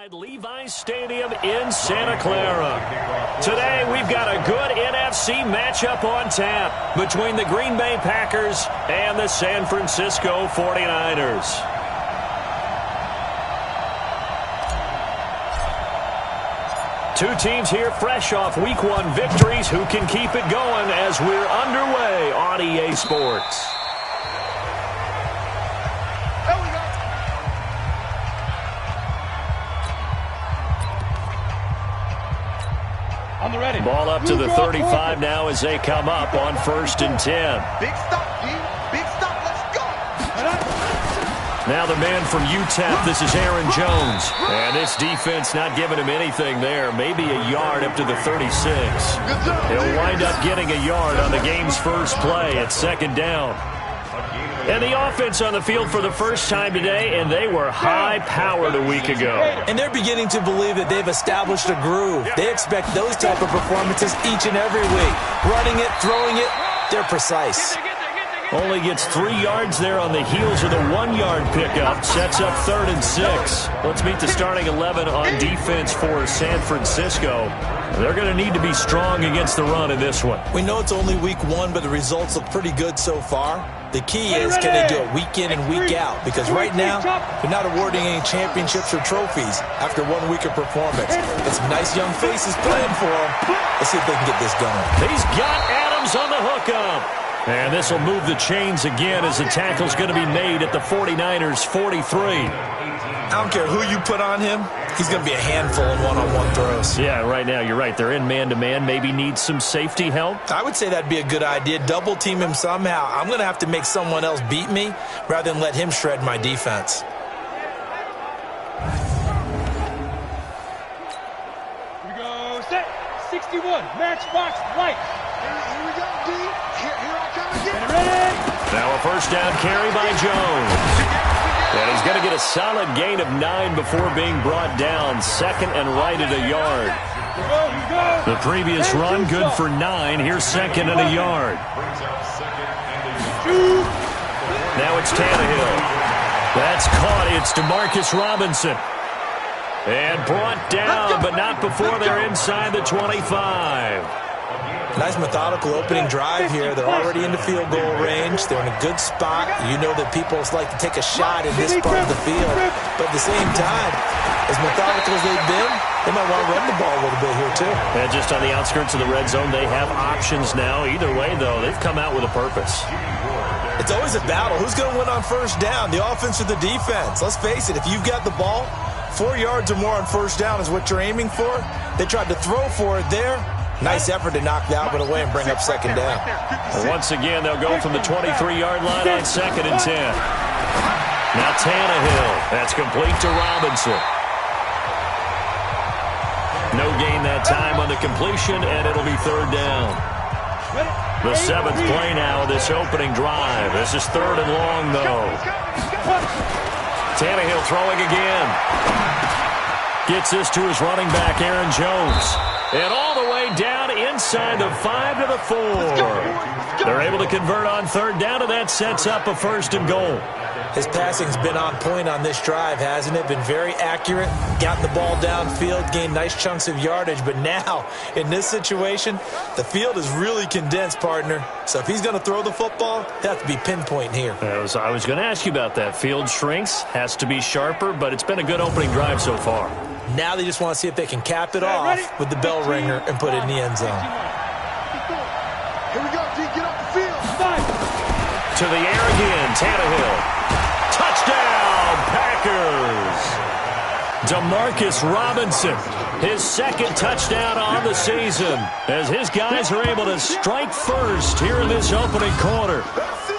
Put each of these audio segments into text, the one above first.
Levi's Stadium in Santa Clara. Today we've got a good NFC matchup on tap between the Green Bay Packers and the San Francisco 49ers. Two teams here fresh off Week 1 victories. Who can keep it going as we're underway on EA Sports? Ball up to the 35 now as they come up on 1st and 10. Big stop, G. Big stop. Let's go. Now the man from UTEP, this is Aaron Jones. And this defense not giving him anything there. Maybe a yard up to the 36. He'll wind up getting a yard on the game's first play at 2nd down. And the offense on the field for the first time today, and they were high-powered a week ago. And they're beginning to believe that they've established a groove. They expect those type of performances each and every week. Running it, throwing it, they're precise. Only gets 3 yards there on the heels of the 1-yard pickup. Sets up 3rd and 6. Let's meet the starting 11 on defense for San Francisco. They're going to need to be strong against the run in this one. We know it's only week 1, but the results look pretty good so far. The key is, can they do it week in and week out? Because right now, they're not awarding any championships or trophies after 1 week of performance. And some nice young faces playing for them. Let's see if they can get this going. He's got Adams on the hookup. And this will move the chains again as the tackle's going to be made at the 49ers' 43. I don't care who you put on him. He's going to be a handful in one-on-one throws. Yeah, right now, you're right. They're in man-to-man. Maybe needs some safety help. I would say that'd be a good idea. Double team him somehow. I'm going to have to make someone else beat me rather than let him shred my defense. Here we go. Set. 61. Matchbox light. Here we go, D. Here I come again. Ready? Now a first down carry by Jones. And he's going to get a solid gain of 9 before being brought down. 2nd and right at a yard. The previous run good for 9. Here's 2nd and a yard. Now it's Tannehill. That's caught. It's Demarcus Robinson. And brought down, but not before they're inside the 25. Nice methodical opening drive here. They're already in the field goal range. They're in a good spot. You know that people like to take a shot in this part of the field. But at the same time, as methodical as they've been, they might want to run the ball a little bit here too. And just on the outskirts of the red zone, they have options now. Either way, though, they've come out with a purpose. It's always a battle. Who's going to win on first down, the offense or the defense? Let's face it, if you've got the ball, 4 yards or more on first down is what you're aiming for. They tried to throw for it there. Nice effort to knock that one away and bring up 2nd down. And once again, they'll go from the 23-yard line on 2nd and 10. Now Tannehill. That's complete to Robinson. No gain that time on the completion, and it'll be 3rd down. The 7th play now of this opening drive. This is 3rd and long, though. Tannehill throwing again. Gets this to his running back, Aaron Jones. And all the way down inside the 5 to the 4. They're able to convert on 3rd down, and that sets up a 1st and goal. His passing's been on point on this drive, hasn't it? Been very accurate, gotten the ball downfield, gained nice chunks of yardage. But now, in this situation, the field is really condensed, partner. So if he's going to throw the football, they have to be pinpoint here. I was going to ask you about that. Field shrinks, has to be sharper, but it's been a good opening drive so far. Now they just want to see if they can cap it off with the bell ringer and put it in the end zone. Here we go, D. Get off the field. To the air again, Tannehill. Touchdown, Packers. Demarcus Robinson, his 2nd touchdown on the season, as his guys are able to strike first here in this opening quarter.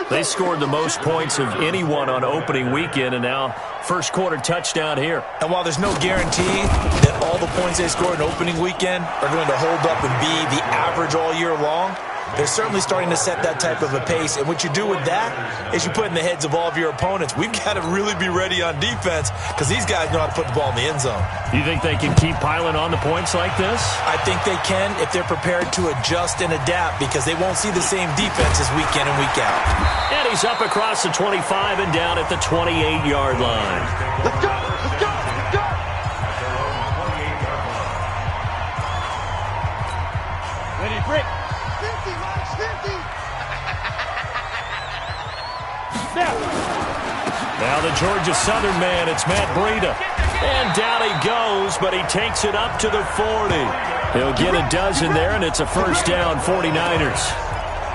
They scored the most points of anyone on opening weekend, and now first quarter touchdown here. And while there's no guarantee that all the points they scored in opening weekend are going to hold up and be the average all year long, they're certainly starting to set that type of a pace. And what you do with that is you put in the heads of all of your opponents, we've got to really be ready on defense because these guys know how to put the ball in the end zone. You think they can keep piling on the points like this? I think they can if they're prepared to adjust and adapt because they won't see the same defenses week in and week out. And he's up across the 25 and down at the 28-yard line. Let's go. Let's go. Let's go. Now the Georgia Southern man, it's Matt Breida. And down he goes, but he takes it up to the 40. He'll get a dozen there, and it's a first down, 49ers.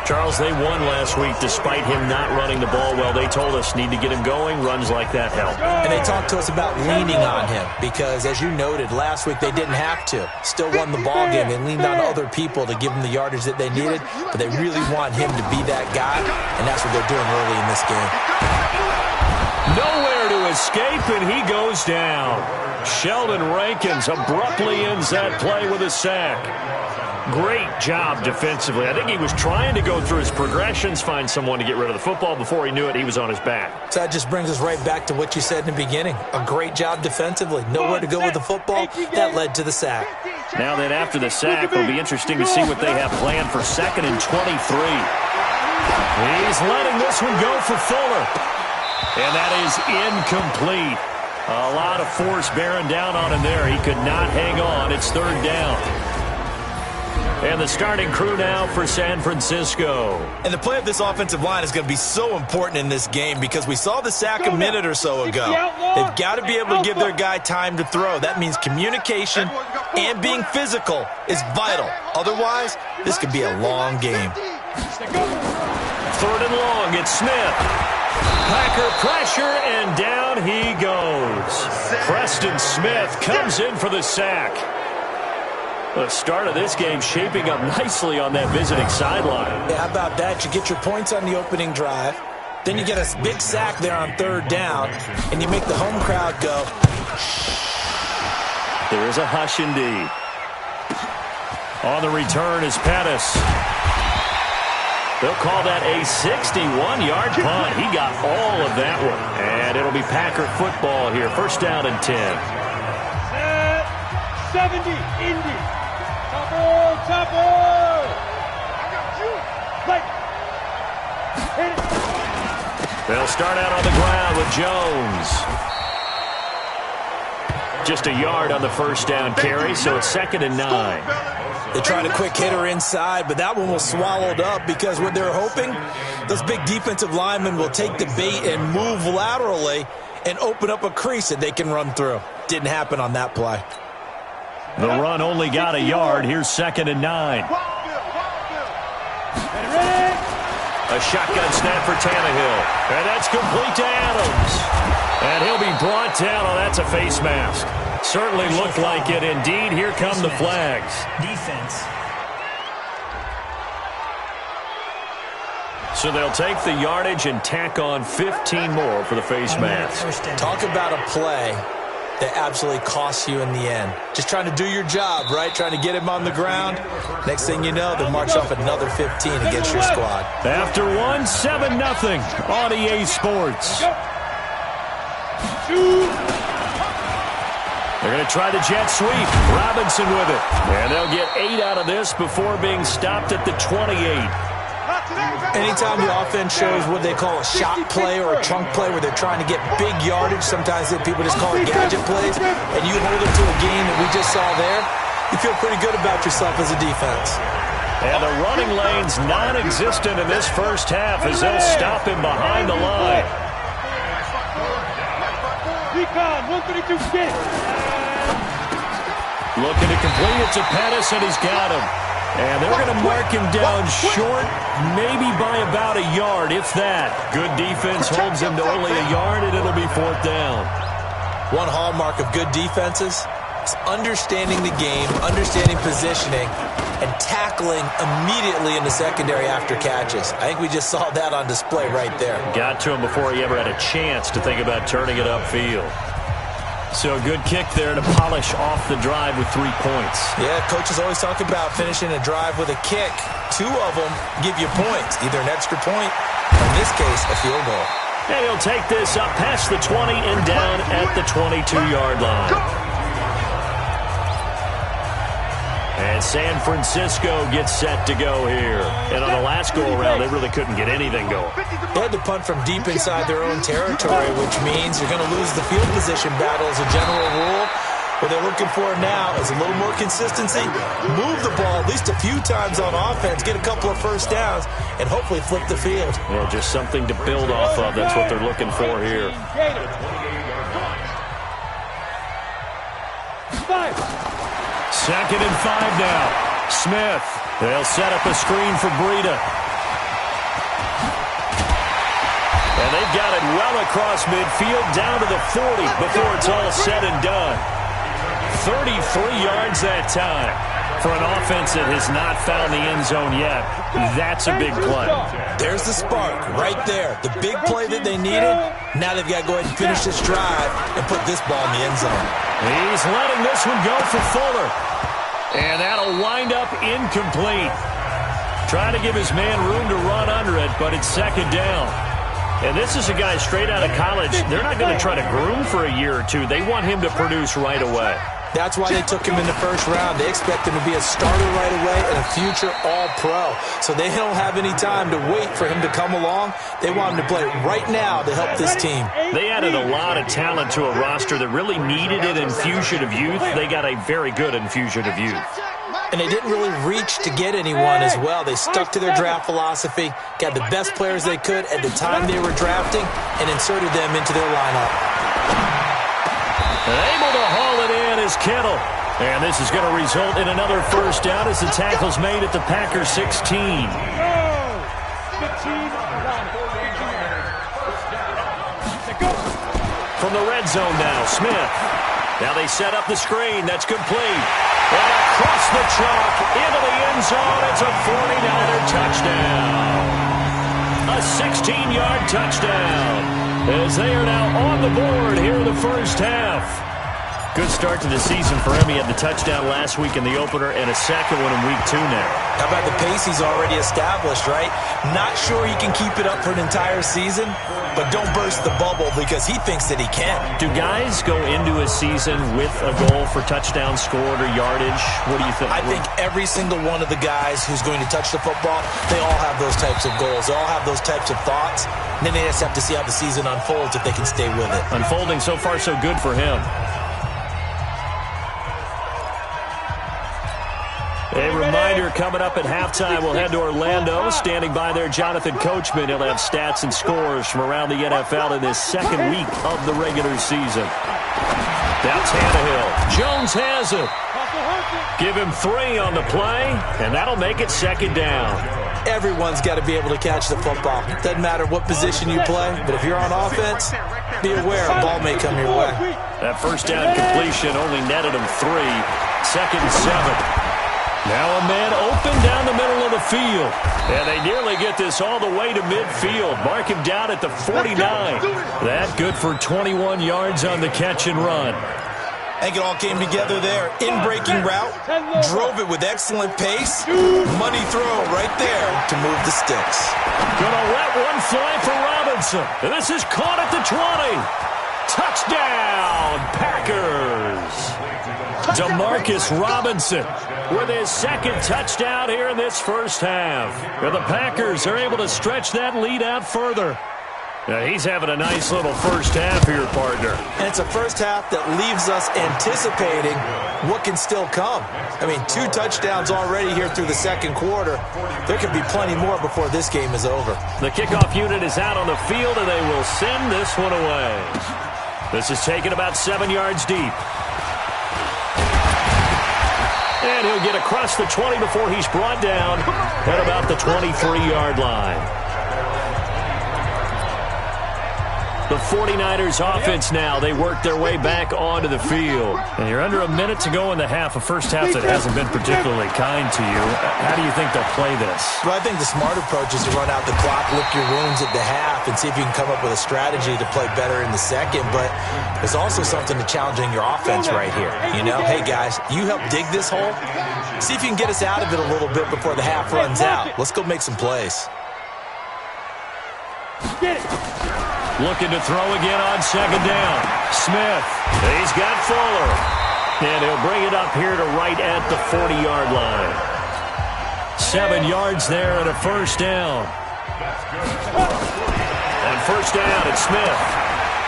Charles, they won last week despite him not running the ball well. They told us need to get him going. Runs like that help. And they talked to us about leaning on him because, as you noted, last week they didn't have to. Still won the ball game. They leaned on other people to give them the yardage that they needed, but they really want him to be that guy, and that's what they're doing early in this game. Nowhere to escape, and he goes down. Sheldon Rankins abruptly ends that play with a sack. Great job defensively. I think he was trying to go through his progressions, find someone to get rid of the football. Before he knew it, he was on his back. So that just brings us right back to what you said in the beginning. A great job defensively. Nowhere to go with the football. That led to the sack. Now then, after the sack, it'll be interesting to see what they have planned for 2nd and 23. He's letting this one go for Fuller. And that is incomplete. A lot of force bearing down on him there. He could not hang on. It's 3rd down. And the starting crew now for San Francisco. And the play of this offensive line is going to be so important in this game because we saw the sack a minute or so ago. They've got to be able to give their guy time to throw. That means communication and being physical is vital. Otherwise, this could be a long game. 3rd and long, it's Smith. Packer pressure, and down he goes. Preston Smith comes in for the sack. The start of this game shaping up nicely on that visiting sideline. Yeah, how about that? You get your points on the opening drive. Then you get a big sack there on 3rd down, and you make the home crowd go. There is a hush indeed. On the return is Pettis. They'll call that a 61-yard punt. He got all of that one. And it'll be Packer football here. 1st down and 10. 70, Indy. Topple. Right. They'll start out on the ground with Jones. Just a yard on the 1st down carry, so it's 2nd and 9. They tried a quick hitter inside, but that one was swallowed up because what they're hoping, those big defensive linemen will take the bait and move laterally and open up a crease that they can run through. Didn't happen on that play. The run only got a yard. Here's 2nd and 9. A shotgun snap for Tannehill. And that's complete to Adams. And he'll be brought down. Oh, that's a face mask. Certainly looked like it. Indeed, here come the flags. Defense. So they'll take the yardage and tack on 15 more for the face mask. Talk about a play that absolutely costs you in the end. Just trying to do your job, right? Trying to get him on the ground. Next thing you know, they'll march off another 15 against your squad. After one, 7-0 on EA Sports. They're going to try the jet sweep. Robinson with it. And they'll get 8 out of this before being stopped at the 28. Anytime the offense shows what they call a shot play or a chunk play where they're trying to get big yardage, sometimes people just call it gadget plays, and you hold them to a game that we just saw there, you feel pretty good about yourself as a defense. And the running lane's non-existent in this first half as they'll stop him behind the line. Recon, 132 get it. Looking to complete it to Pettis, and he's got him. And they're going to mark him down short, maybe by about a yard, if that. Good defense holds him to only a yard, and it'll be 4th down. One hallmark of good defenses is understanding the game, understanding positioning, and tackling immediately in the secondary after catches. I think we just saw that on display right there. Got to him before he ever had a chance to think about turning it upfield. So a good kick there to polish off the drive with 3 points. Yeah, coaches always talk about finishing a drive with a kick. 2 of them give you points, either an extra point, or in this case, a field goal. And he'll take this up past the 20 and down at the 22-yard line. And San Francisco gets set to go here. And on the last go-around, they really couldn't get anything going. They had to punt from deep inside their own territory, which means you're going to lose the field position battle as a general rule. What they're looking for now is a little more consistency, move the ball at least a few times on offense, get a couple of first downs, and hopefully flip the field. Yeah, just something to build off of. That's what they're looking for here. Second and 5 now. Smith. They'll set up a screen for Breida. And they've got it well across midfield down to the 40 before it's all said and done. 33 yards that time. For an offense that has not found the end zone yet, that's a big play. There's the spark right there. The big play that they needed. Now they've got to go ahead and finish this drive and put this ball in the end zone. He's letting this one go for Fuller. And that'll wind up incomplete. Trying to give his man room to run under it, but it's second down. And this is a guy straight out of college. They're not going to try to groom for a year or two. They want him to produce right away. That's why they took him in the first round. They expect him to be a starter right away and a future all-pro. So they don't have any time to wait for him to come along. They want him to play right now to help this team. They added a lot of talent to a roster that really needed an infusion of youth. They got a very good infusion of youth. And they didn't really reach to get anyone as well. They stuck to their draft philosophy, got the best players they could at the time they were drafting, and inserted them into their lineup. And able to haul it in is Kittle. And this is going to result in another first down as the tackle's made at the Packers 16. From the red zone now, Smith. Now they set up the screen. That's complete. And across the chalk into the end zone. It's a 49er touchdown. A 16-yard touchdown. As they are now on the board here in the first half. Good start to the season for him. He had the touchdown last week in the opener and a second one in week 2 now. How about the pace he's already established, right? Not sure he can keep it up for an entire season, but don't burst the bubble because he thinks that he can. Do guys go into a season with a goal for touchdown scored or yardage? What do you think? I think every single one of the guys who's going to touch the football, they all have those types of goals. They all have those types of thoughts. And then they just have to see how the season unfolds if they can stay with it. Unfolding so far so good for him. A reminder coming up at halftime. We'll head to Orlando. Standing by there, Jonathan Coachman. He'll have stats and scores from around the NFL in this second week of the regular season. Now Tannehill. Jones has it. Give him 3 on the play, and that'll make it second down. Everyone's got to be able to catch the football. Doesn't matter what position you play, but if you're on offense, be aware a ball may come your way. That first down completion only netted him 3. Second and 7. Now a man open down the middle of the field. And they nearly get this all the way to midfield. Mark him down at the 49. That good for 21 yards on the catch and run. I think it all came together there. In-breaking route, drove it with excellent pace. Money throw right there to move the sticks. Gonna let one fly for Robinson. And this is caught at the 20. Touchdown, Packers. Demarcus Robinson with his second touchdown here in this first half. And the Packers are able to stretch that lead out further. Now he's having a nice little first half here, partner. And it's a first half that leaves us anticipating what can still come. I mean, 2 touchdowns already here through the second quarter. There could be plenty more before this game is over. The kickoff unit is out on the field, and they will send this one away. This is taken about 7 yards deep. And he'll get across the 20 before he's brought down at about the 23-yard line. The 49ers offense now, they work their way back onto the field. And you're under a minute to go in the half, a first half that hasn't been particularly kind to you. How do you think they'll play this? Well, I think the smart approach is to run out the clock, lick your wounds at the half, and see if you can come up with a strategy to play better in the second. But there's also something to challenging your offense right here. You know, hey, guys, you help dig this hole. See if you can get us out of it a little bit before the half runs out. Let's go make some plays. Get it. Looking to throw again on second down. Smith. He's got Fuller. And he'll bring it up here to right at the 40-yard line. 7 yards there and a first down. And first down, it's Smith.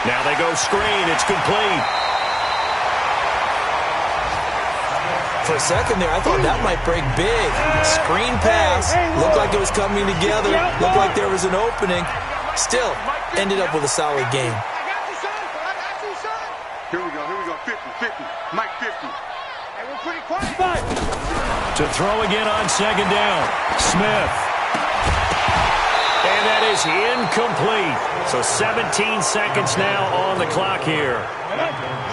Now they go screen. It's complete. For a second there, I thought that might break big. Screen pass. Looked like it was coming together. Looked like there was an opening. Still, ended up with a solid game. Here we go. 50. Mike 50. Hey, we're pretty quiet. To throw again on second down. Smith. And that is incomplete. So 17 seconds now on the clock here.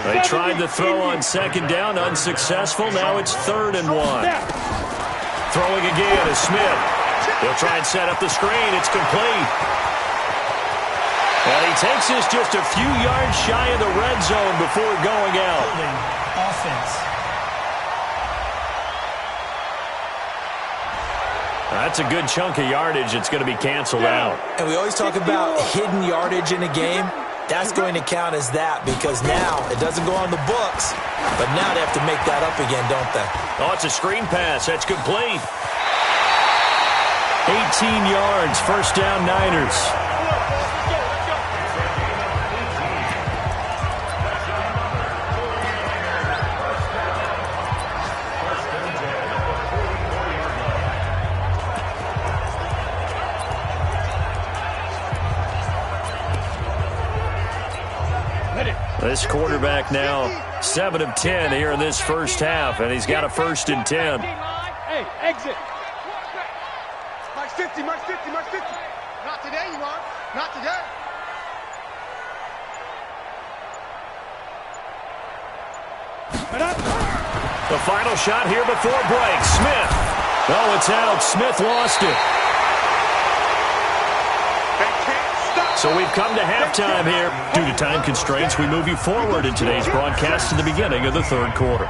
They tried to throw on second down, unsuccessful. Now it's 3rd and 1. Throwing again is Smith. He'll try and set up the screen. It's complete. And he takes this just a few yards shy of the red zone before going out. Offense. That's a good chunk of yardage. It's going to be canceled out. And we always talk about hidden yardage in a game. That's going to count as that because now it doesn't go on the books, but now they have to make that up again, don't they? Oh, it's a screen pass. That's complete. 18 yards, first down Niners. This quarterback now 7 of 10 here in this first half, and he's got a 1st and 10. Hey, exit. Mike's 50. Not today, you are. Not today. The final shot here before break. Smith. Oh, it's out. Smith lost it. So we've come to halftime here. Due to time constraints, we move you forward in today's broadcast to the beginning of the 3rd quarter.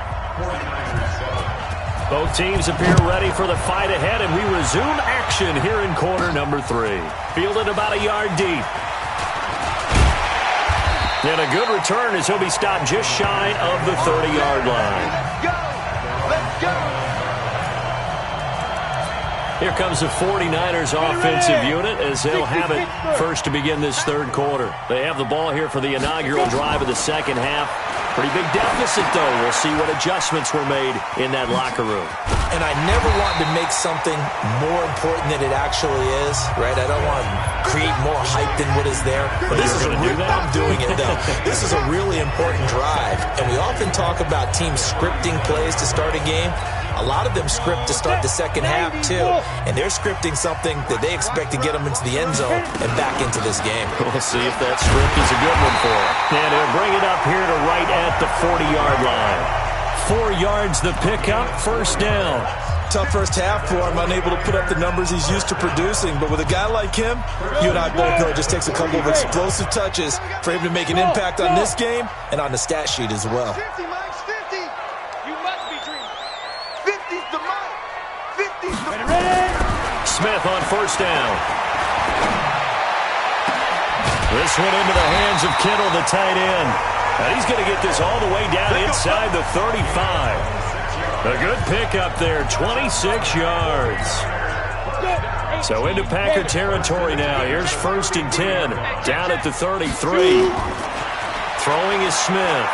Both teams appear ready for the fight ahead, and we resume action here in quarter number 3. Fielded about a yard deep. And a good return as he'll be stopped just shy of the 30-yard line. Let's go. Here comes the 49ers offensive unit as they'll have it first to begin this 3rd quarter. They have the ball here for the inaugural drive of the second half. Pretty big deficit, though. We'll see what adjustments were made in that locker room. And I never want to make something more important than it actually is, right? I don't want to create more hype than what is there. But this is I'm doing it, though. This is a really important drive. And we often talk about teams scripting plays to start a game. A lot of them script to start the second half, too. And they're scripting something that they expect to get them into the end zone and back into this game. We'll see if that script is a good one for them. And he'll bring it up here to right at the 40-yard line. 4 yards the pickup, first down. Tough first half for him, unable to put up the numbers he's used to producing. But with a guy like him, you and I both know it just takes a couple of explosive touches for him to make an impact on this game and on the stat sheet as well. 50, Mike's 50. You must be dreaming. 50's the Mike. 50's the Mike. Smith on first down. This one into the hands of Kittle, the tight end. And he's going to get this all the way down inside the 35. A good pickup there, 26 yards. So into Packer territory now. Here's 1st and 10, down at the 33. Throwing is Smith.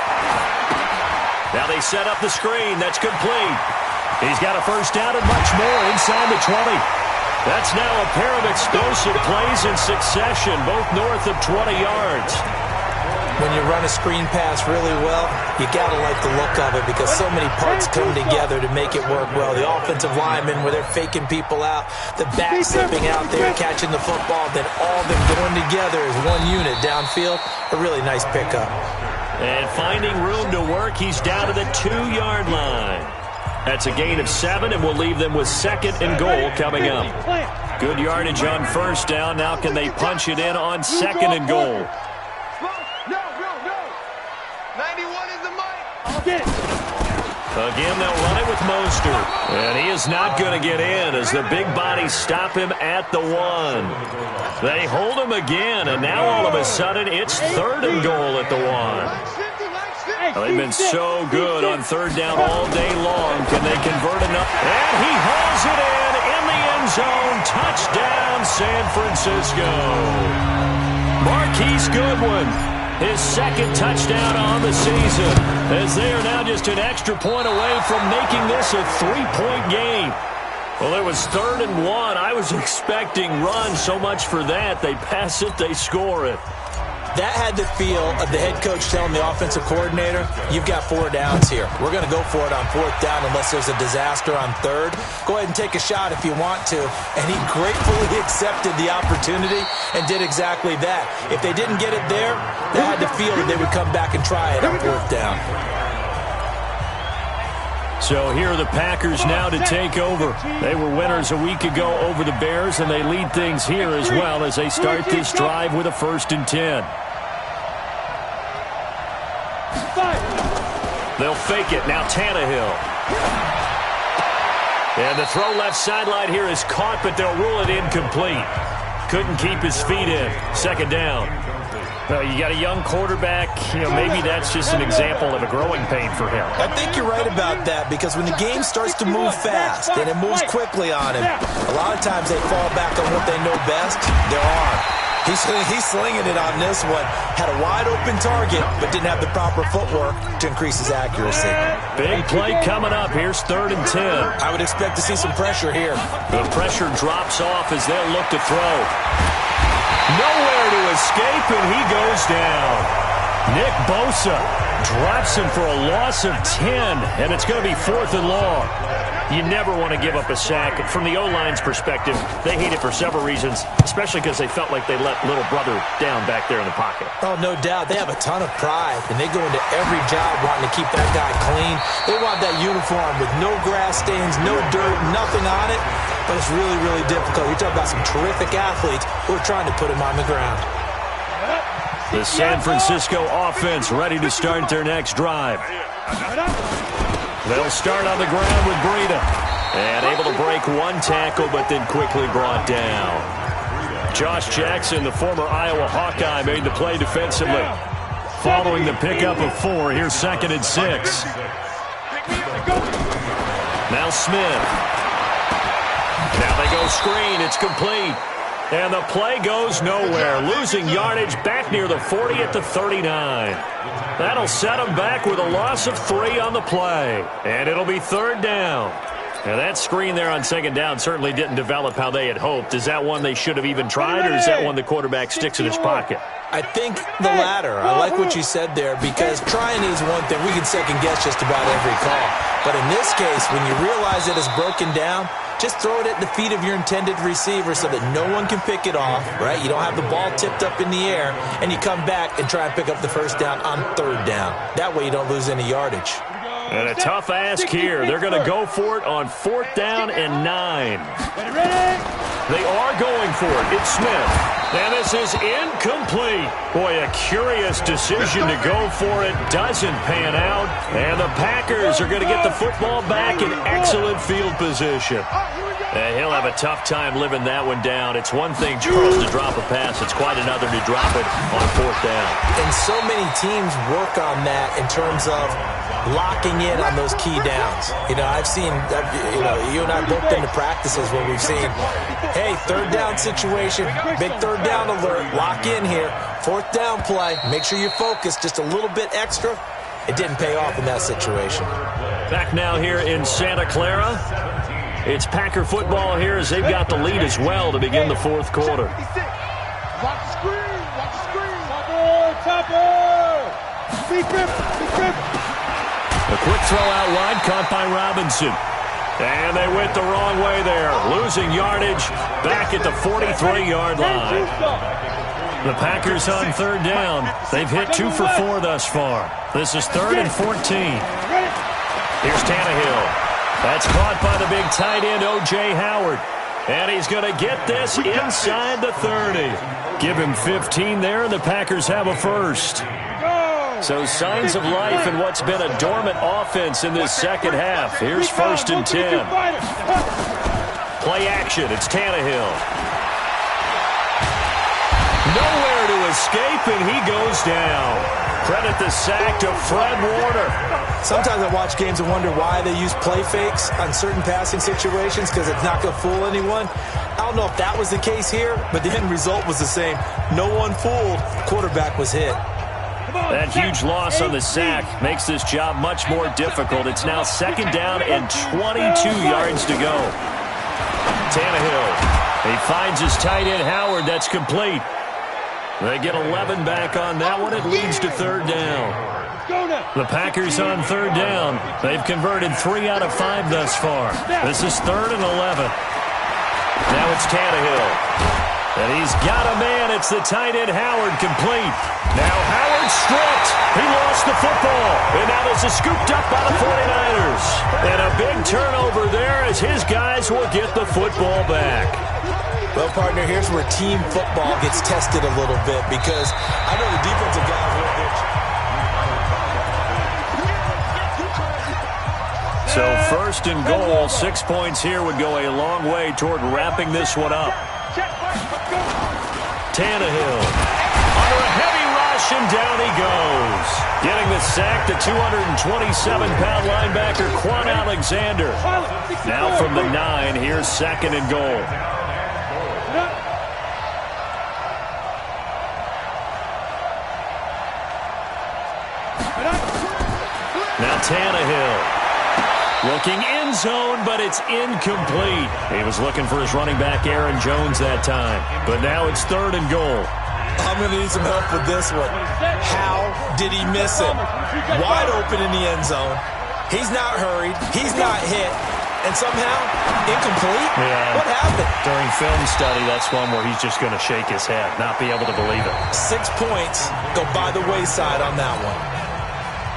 Now they set up the screen. That's complete. He's got a first down and much more inside the 20. That's now a pair of explosive plays in succession, both north of 20 yards. When you run a screen pass really well, you got to like the look of it because so many parts come together to make it work well. The offensive linemen, where they're faking people out, the back slipping out there, catching the football, then all of them going together as one unit downfield. A really nice pickup. And finding room to work, he's down to the 2-yard line. That's a gain of 7, and we'll leave them with 2nd and goal coming up. Good yardage on first down. Now can they punch it in on 2nd and goal? No. 91 is the Mike. I'll get it. Again, they'll run it with Mostert. And he is not going to get in as the big bodies stop him at the 1. They hold him again, and now all of a sudden it's 3rd and goal at the 1. Mike's 50. Well, they've been so good on 3rd down all day long. Can they convert enough? And he hauls it in the end zone. Touchdown, San Francisco. Marquise Goodwin. his second touchdown on the season, as they are now just an extra point away from making this a 3-point game. Well, it was 3rd and 1. I was expecting runs. So much for that. They pass it, they score it. That had the feel of the head coach telling the offensive coordinator, you've got 4 downs here. We're going to go for it on 4th down unless there's a disaster on 3rd. Go ahead and take a shot if you want to. And he gratefully accepted the opportunity and did exactly that. If they didn't get it there, they had the feel that they would come back and try it on 4th down. So here are the Packers now to take over. They were winners a week ago over the Bears, and they lead things here as well as they start this drive with a 1st and 10. They'll fake it. Now Tannehill. And the throw left sideline here is caught, but they'll rule it incomplete. Couldn't keep his feet in. 2nd down. Well, you got a young quarterback. Maybe that's just an example of a growing pain for him. I think you're right about that, because when the game starts to move fast and it moves quickly on him, a lot of times they fall back on what they know best, their arm. He's slinging it on this one. Had a wide-open target, but didn't have the proper footwork to increase his accuracy. Big play coming up. Here's 3rd and 10. I would expect to see some pressure here. The pressure drops off as they'll look to throw. Nowhere to escape, and he goes down. Nick Bosa drops him for a loss of 10, and it's going to be 4th and long. You never want to give up a sack. From the O-line's perspective, they hate it for several reasons, especially because they felt like they let little brother down back there in the pocket. Oh, no doubt. They have a ton of pride, and they go into every job wanting to keep that guy clean. They want that uniform with no grass stains, no dirt, nothing on it. But it's really, really difficult. You're talking about some terrific athletes who are trying to put him on the ground. The San Francisco offense ready to start their next drive. They'll start on the ground with Breida. And able to break one tackle, but then quickly brought down. Josh Jackson, the former Iowa Hawkeye, made the play defensively. Following the pickup of 4, here's 2nd and 6. Now Smith. Now they go screen. It's complete. And the play goes nowhere. Losing yardage back near the 40 at the 39. That'll set them back with a loss of 3 on the play. And it'll be 3rd down. And that screen there on 2nd down certainly didn't develop how they had hoped. Is that one they should have even tried, or is that one the quarterback sticks in his pocket? I think the latter. I like what you said there, because trying is one thing. We can second-guess just about every call. But in this case, when you realize it is broken down, just throw it at the feet of your intended receiver so that no one can pick it off, right? You don't have the ball tipped up in the air, and you come back and try and pick up the 1st down on 3rd down. That way you don't lose any yardage. And a tough ask here. They're going to go for it on 4th down and 9. They are going for it. It's Smith. And this is incomplete. Boy, a curious decision to go for it. Doesn't pan out. And the Packers are going to get the football back in excellent field position. And he'll have a tough time living that one down. It's one thing, Charles, to drop a pass. It's quite another to drop it on 4th down. And so many teams work on that in terms of locking in on those key downs. I've seen, you and I both been to practices where we've seen, hey, 3rd down situation, big 3rd down alert, lock in here, 4th down play, make sure you're focused just a little bit extra. It didn't pay off in that situation. Back now here in Santa Clara. It's Packer football here as they've got the lead as well to begin the 4th quarter. Watch the screen. Watch the screen. Topper. Beat him. A quick throw out wide, caught by Robinson. And they went the wrong way there. Losing yardage back at the 43-yard line. The Packers on 3rd down. They've hit 2 for 4 thus far. This is 3rd and 14. Here's Tannehill. That's caught by the big tight end, O.J. Howard. And he's going to get this inside the 30. Give him 15 there, and the Packers have a 1st. So signs of life in what's been a dormant offense in this 2nd half. Here's 1st and 10. Play action. It's Tannehill. Nowhere to escape, and he goes down. Credit the sack to Fred Warner. Sometimes I watch games and wonder why they use play fakes on certain passing situations, because it's not going to fool anyone. I don't know if that was the case here, but the end result was the same. No one fooled. Quarterback was hit. That huge loss on the sack makes this job much more difficult. It's now 2nd down and 22 yards to go. Tannehill, he finds his tight end Howard. That's complete. They get 11 back on that one. It leads to 3rd down. The Packers on 3rd down. They've converted 3 out of 5 thus far. This is 3rd and 11. Now it's Tannehill. And he's got a man. It's the tight end Howard, complete. Now Howard stripped. He lost the football. And now this is scooped up by the 49ers. And a big turnover there as his guys will get the football back. Well, partner, here's where team football gets tested a little bit because I know the defensive guys will bitch. So 1st and goal, 6 points here would go a long way toward wrapping this one up. Tannehill under a heavy rush, and down he goes. Getting the sack, the 227-pound linebacker, Quan Alexander. Now from the 9, here's 2nd and goal. Now Tannehill. Looking end zone, but it's incomplete. He was looking for his running back, Aaron Jones, that time. But now it's 3rd and goal. I'm going to need some help with this one. How did he miss it? Wide open in the end zone. He's not hurried. He's not hit. And somehow, incomplete? Yeah. What happened? During film study, that's one where he's just going to shake his head, not be able to believe it. 6 points go by the wayside on that one.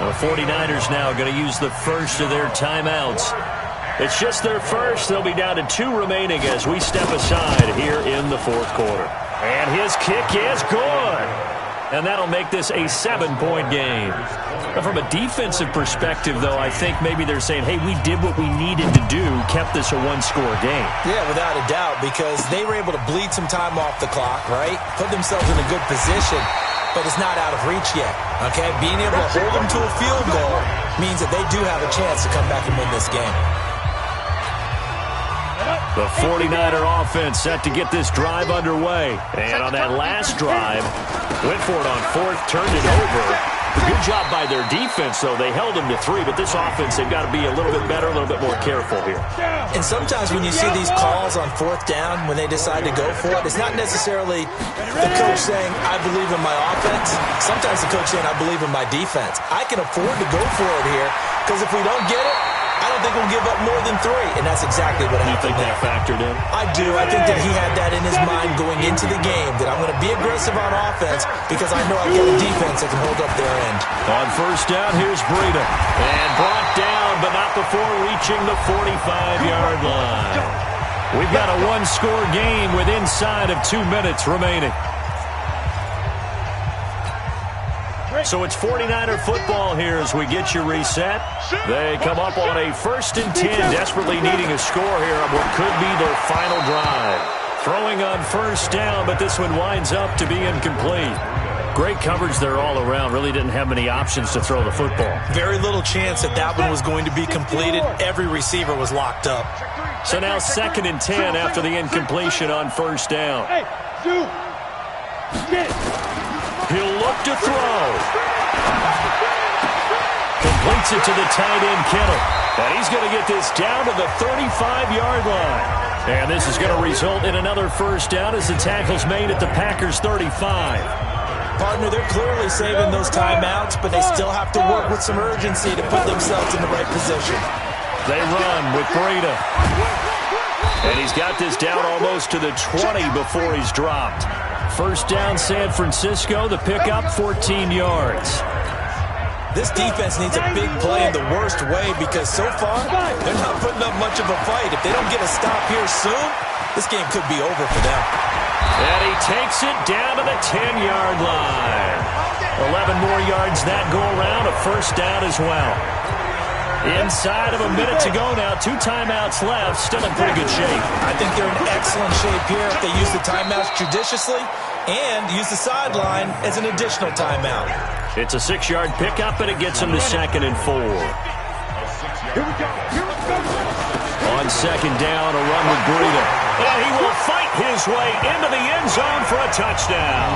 The 49ers now going to use the first of their timeouts. It's just their first. They'll be down to 2 remaining as we step aside here in the 4th quarter. And his kick is good. And that'll make this a 7-point game. But from a defensive perspective, though, I think maybe they're saying, hey, we did what we needed to do, kept this a 1-score game. Yeah, without a doubt, because they were able to bleed some time off the clock, right? Put themselves in a good position. But it's not out of reach yet, okay? Being able to hold them to a field goal means that they do have a chance to come back and win this game. The 49er offense set to get this drive underway. And on that last drive, went for it on 4th, turned it over. Good job by their defense, though. They held them to 3, but this offense, they've got to be a little bit better, a little bit more careful here. And sometimes when you see these calls on 4th down, when they decide to go for it, it's not necessarily the coach saying, I believe in my offense. Sometimes the coach saying, I believe in my defense. I can afford to go for it here, because if we don't get it, I don't think we'll give up more than 3, and that's exactly what happened. You think that factored in? I do. I think that he had that in his mind going into the game, that I'm going to be aggressive on offense because I know I've got a defense that can hold up their end. On 1st down, here's Breida. And brought down, but not before reaching the 45-yard line. We've got a 1-score game with inside of 2 minutes remaining. So it's 49er football here as we get you reset. They come up on a 1st and 10, desperately needing a score here on what could be their final drive. Throwing on 1st down, but this one winds up to be incomplete. Great coverage there all around. Really didn't have many options to throw the football. Very little chance that that one was going to be completed. Every receiver was locked up. So now 2nd and 10 after the incompletion on 1st down. He'll look to throw. Completes it to the tight end, Kittle. And he's going to get this down to the 35-yard line. And this is going to result in another 1st down as the tackle's made at the Packers' 35. Partner, they're clearly saving those timeouts, but they still have to work with some urgency to put themselves in the right position. They run with Breida. And he's got this down almost to the 20 before he's dropped. 1st down, San Francisco. The pickup, 14 yards. This defense needs a big play in the worst way because so far, they're not putting up much of a fight. If they don't get a stop here soon, this game could be over for them. And he takes it down to the 10-yard line. 11 more yards that go around, a 1st down as well. Inside of a minute to go now, 2 timeouts left, still in pretty good shape. I think they're in excellent shape here if they use the timeouts judiciously and use the sideline as an additional timeout. It's a 6-yard pickup, and it gets him to 2nd and 4. On 2nd down, a run with Breida. And he will fight his way into the end zone for a touchdown.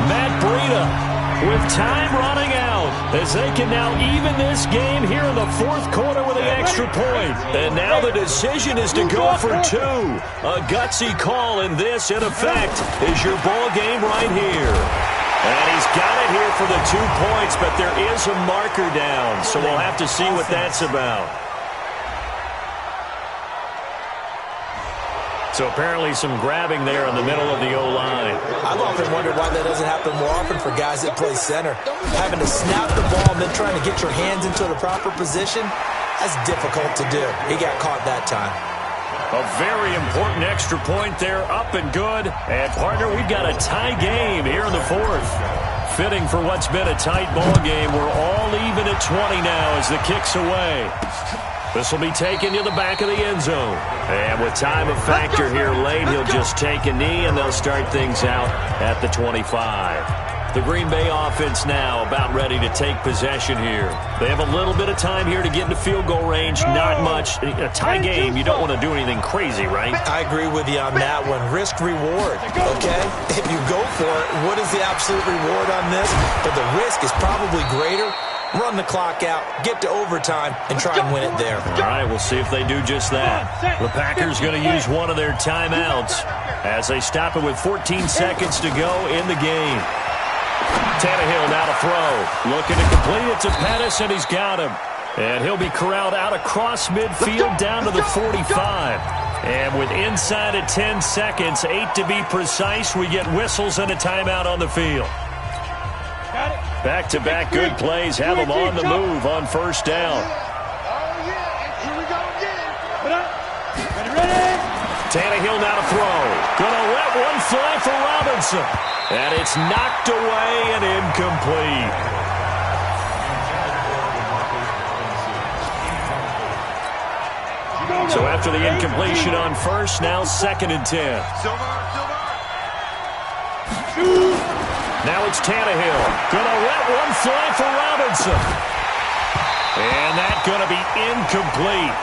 Matt Breida with time running out as they can now even this game here in the fourth quarter with an extra point. And now the decision is to go for two. A gutsy call, and this, in effect, is your ball game right here. And he's got it here for the 2 points, but there is a marker down, so we'll have to see what that's about. So apparently some grabbing there in the middle of the O-line. I've often wondered why that doesn't happen more often for guys that play center. Having to snap the ball and then trying to get your hands into the proper position, that's difficult to do. He got caught that time. A very important extra point there, up and good. And, partner, we've got a tie game here in the fourth. Fitting for what's been a tight ball game. We're all even at 20 now as the kick's away. This will be taken to the back of the end zone. And with time a factor here late, he'll just take a knee, and they'll start things out at the 25. The Green Bay offense now about ready to take possession here. They have a little bit of time here to get into field goal range. Not much. A tie game, you don't want to do anything crazy, right? I agree with you on that one. Risk-reward, okay? If you go for it, what is the absolute reward on this? But the risk is probably greater. Run the clock out, get to overtime, and try and win it there. All right, we'll see if they do just that. The Packers going to use one of their timeouts as they stop it with 14 seconds to go in the game. Tannehill now to throw. Looking to complete it to Pettis, and he's got him. And he'll be corralled out across midfield down to the 45. And with inside of 10 seconds, 8 to be precise, we get whistles and a timeout on the field. Back-to-back good plays have them on the move on first down. Tannehill now to throw. Gonna let one fly for Robinson. And it's knocked away and incomplete. So after the incompletion on first, now 2nd and 10. Now it's Tannehill. Gonna let one fly for Robinson. And that's gonna be incomplete.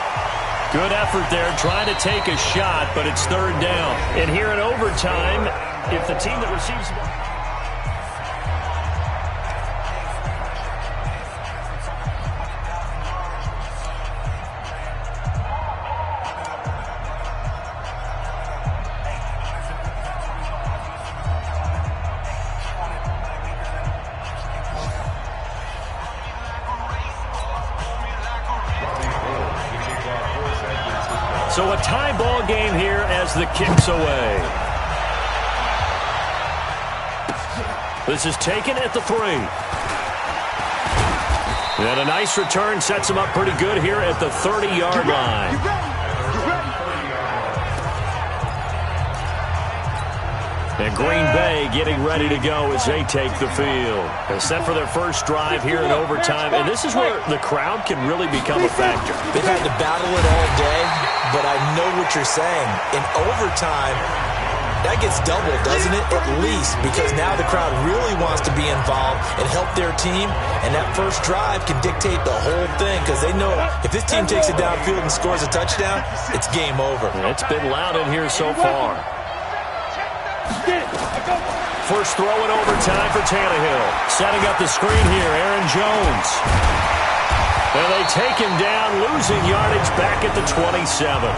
Good effort there trying to take a shot, but it's 3rd down. And here in overtime, if the team that receives... So a tie ball game here as the kick's away. This is taken at the 3. And a nice return sets him up pretty good here at the 30-yard line. And Green Bay getting ready to go as they take the field. They're set for their first drive here in overtime. And this is where the crowd can really become a factor. They've had to battle it all day, but I know what you're saying. In overtime, that gets doubled, doesn't it? At least, because now the crowd really wants to be involved and help their team. And that first drive can dictate the whole thing because they know if this team takes it downfield and scores a touchdown, it's game over. It's been loud in here so far. First throw in overtime for Tannehill. Setting up the screen here, Aaron Jones. And they take him down, losing yardage back at the 27.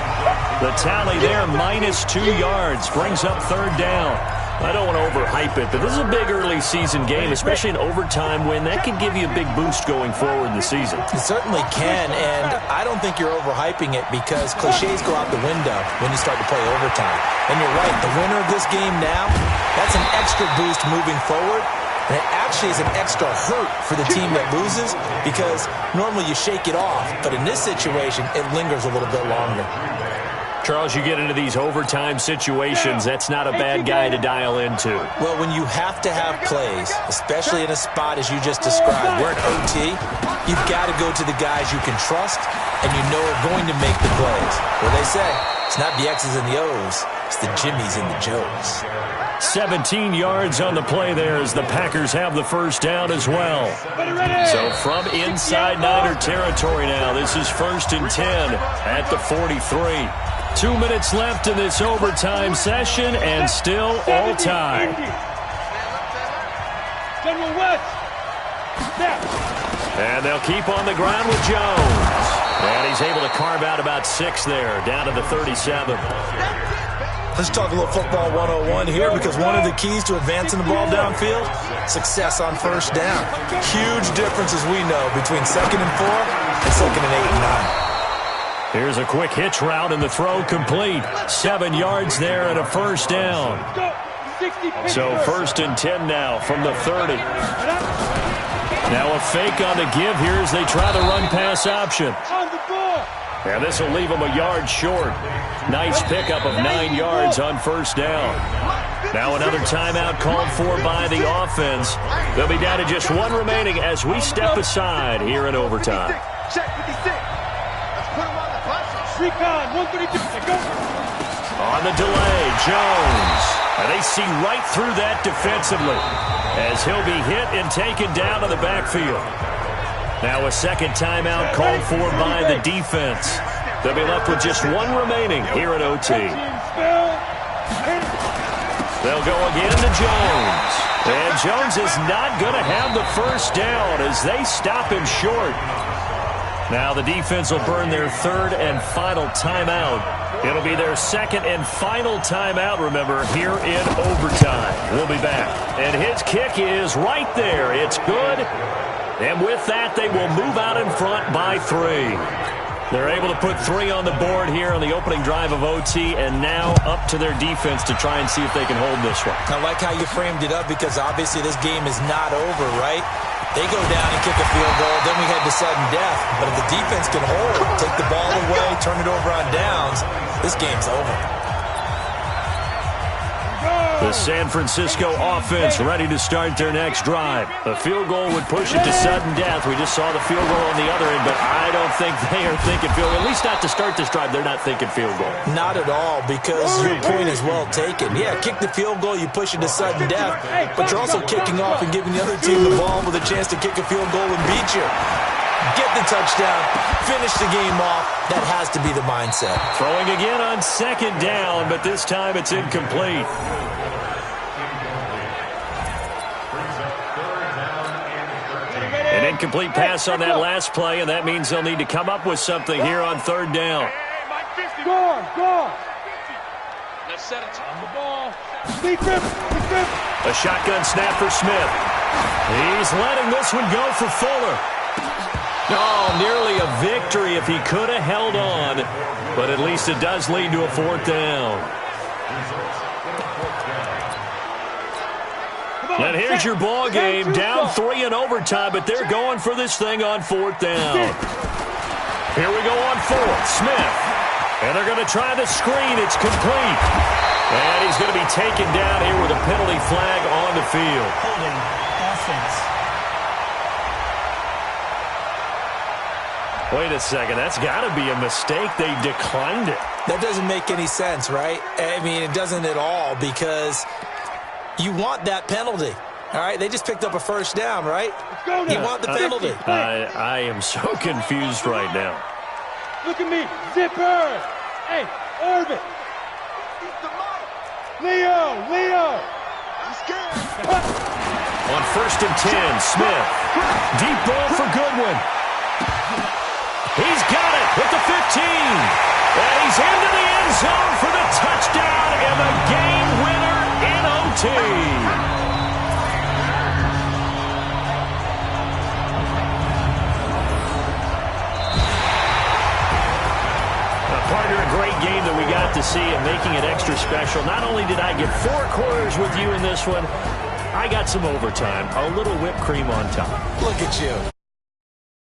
The tally there, -2 yards, brings up 3rd down. I don't want to overhype it, but this is a big early season game, especially an overtime win. That can give you a big boost going forward in the season. It certainly can, and I don't think you're overhyping it because cliches go out the window when you start to play overtime. And you're right, the winner of this game now, that's an extra boost moving forward. And it actually is an extra hurt for the team that loses because normally you shake it off, but in this situation, it lingers a little bit longer. Charles, you get into these overtime situations, that's not a bad guy to dial into. Well, when you have to have plays, especially in a spot as you just described, we're in OT, you've got to go to the guys you can trust and you know are going to make the plays. What they say, it's not the X's and the O's, it's the Jimmys and the Joes. 17 yards on the play there as the Packers have the first down as well. So from inside Niner territory now, this is 1st and 10 at the 43. 2 minutes left in this overtime session and still all tied. General West. Snap. And they'll keep on the ground with Jones. And he's able to carve out about 6 there, down to the 37. Let's talk a little football 101 here, because one of the keys to advancing the ball downfield, success on first down. Huge difference, as we know, between 2nd and 4 and 2nd and 8 and 9. Here's a quick hitch route, and the throw complete. 7 yards there and a first down. So 1st and 10 now from the 30. Now a fake on the give here as they try the run-pass option. And this will leave them a yard short. Nice pickup of 9 yards on first down. Now another timeout called for by the offense. They'll be down to just 1 remaining as we step aside here in overtime. Check 56. Let's put him on the bus. Recon, 132. Go. On the delay, Jones. And they see right through that defensively as he'll be hit and taken down to the backfield. Now a second timeout called for by the defense. They'll be left with just 1 remaining here at OT. They'll go again to Jones. And Jones is not going to have the first down as they stop him short. Now the defense will burn their 3rd and final timeout. It'll be their 2nd and final timeout, remember, here in overtime. We'll be back. And his kick is right there. It's good. And with that, they will move out in front by 3. They're able to put 3 on the board here on the opening drive of OT, and now up to their defense to try and see if they can hold this one. I like how you framed it up, because obviously this game is not over, right? They go down and kick a field goal, then we head to sudden death. But if the defense can hold, take the ball away, turn it over on downs, this game's over. The San Francisco offense ready to start their next drive. A field goal would push it to sudden death. We just saw the field goal on the other end, but I don't think they are thinking field goal. At least not to start this drive. They're not thinking field goal. Not at all, because your point is well taken. Yeah, kick the field goal, you push it to sudden death, but you're also kicking off and giving the other team the ball with a chance to kick a field goal and beat you. Get the touchdown, finish the game off. That has to be the mindset. Throwing again on 2nd down, but this time it's incomplete. An incomplete pass on that last play, and that means they'll need to come up with something here on 3rd down. Go. Let's set it on the ball. A shotgun snap for Smith. He's letting this one go for Fuller. Oh, nearly a victory if he could have held on, but at least it does lead to a 4th down. And here's your ball game, down 3 in overtime, but they're going for this thing on 4th down. Here we go on 4th, Smith. And they're going to try the screen. It's complete. And he's going to be taken down here with a penalty flag on the field. Holding offense. Wait a second, that's got to be a mistake. They declined it. That doesn't make any sense, right? I mean, it doesn't at all, because you want that penalty. All right, they just picked up a first down, right? You want the penalty. I am so confused right now. Look at me, Zipper. Hey, Orbit. Leo. I'm scared. On 1st and 10, Smith. Deep ball for Goodwin. He's got it at the 15. And he's into the end zone for the touchdown and the game winner in OT. Partner, a great game that we got to see and making it extra special. Not only did I get 4 quarters with you in this one, I got some overtime, a little whipped cream on top. Look at you.